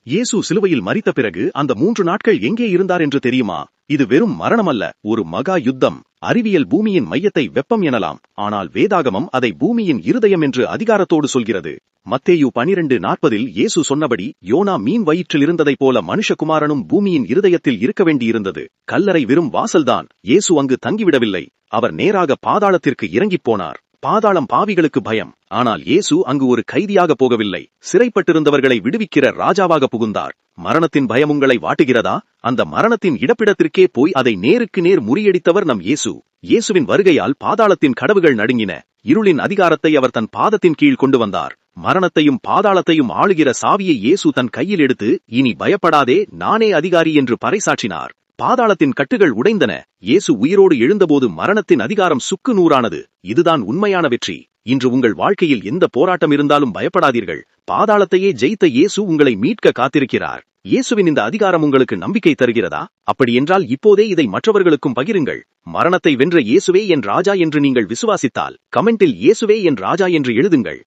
இயேசு சிலுவையில் மரித்த பிறகு அந்த 3 நாட்கள் எங்கே இருந்தார் என்று தெரியுமா? இது வெறும் மரணமல்ல, ஒரு மகா யுத்தம். அறிவியல் பூமியின் மையத்தை வெப்பம் எனலாம், ஆனால் வேதாகமம் அதை பூமியின் இருதயம் என்று அதிகாரத்தோடு சொல்கிறது. மத்தேயு 12:40 இயேசு சொன்னபடி, யோனா மீன் வயிற்றில் இருந்ததைப் போல மனுஷகுமாரனும் பூமியின் இருதயத்தில் இருக்க வேண்டியிருந்தது. கல்லறை வெறும் வாசல்தான். இயேசு அங்கு தங்கிவிடவில்லை. அவர் நேராக பாதாளத்திற்கு இறங்கிப் போனார். பாதாளம் பாவிகளுக்கு பயம். ஆனால் இயேசு அங்கு ஒரு கைதியாக போகவில்லை. சிறைப்பட்டிருந்தவர்களை விடுவிக்கிற ராஜாவாக புகுந்தார். மரணத்தின் பயம் உங்களை வாட்டுகிறதா? அந்த மரணத்தின் இடப்பிடத்திற்கே போய் அதை நேருக்கு நேர் முறியடித்தவர் நம் இயேசு. இயேசுவின் வருகையால் பாதாளத்தின் கதவுகள் நடுங்கின. இருளின் அதிகாரத்தை அவர் தன் பாதத்தின் கீழ் கொண்டு வந்தார். மரணத்தையும் பாதாளத்தையும் ஆளுகிற சாவியை இயேசு தன் கையில் எடுத்து, இனி பயப்படாதே, நானே அதிகாரி என்று பறைசாற்றினார். பாதாளத்தின் கட்டுகள் உடைந்தன. இயேசு உயிரோடு எழுந்தபோது மரணத்தின் அதிகாரம் சுக்கு நூறானது. இதுதான் உண்மையான வெற்றி. இன்று உங்கள் வாழ்க்கையில் எந்த போராட்டம் இருந்தாலும் பயப்படாதீர்கள். பாதாளத்தையே ஜெயித்த இயேசு உங்களை மீட்க காத்திருக்கிறார். இயேசுவின் இந்த அதிகாரம் உங்களுக்கு நம்பிக்கை தருகிறதா? அப்படியென்றால் இப்போதே இதை மற்றவர்களுக்கும் பகிருங்கள். மரணத்தை வென்ற இயேசுவே என் ராஜா என்று நீங்கள் விசுவாசித்தால் கமெண்டில் இயேசுவே என் ராஜா என்று எழுதுங்கள்.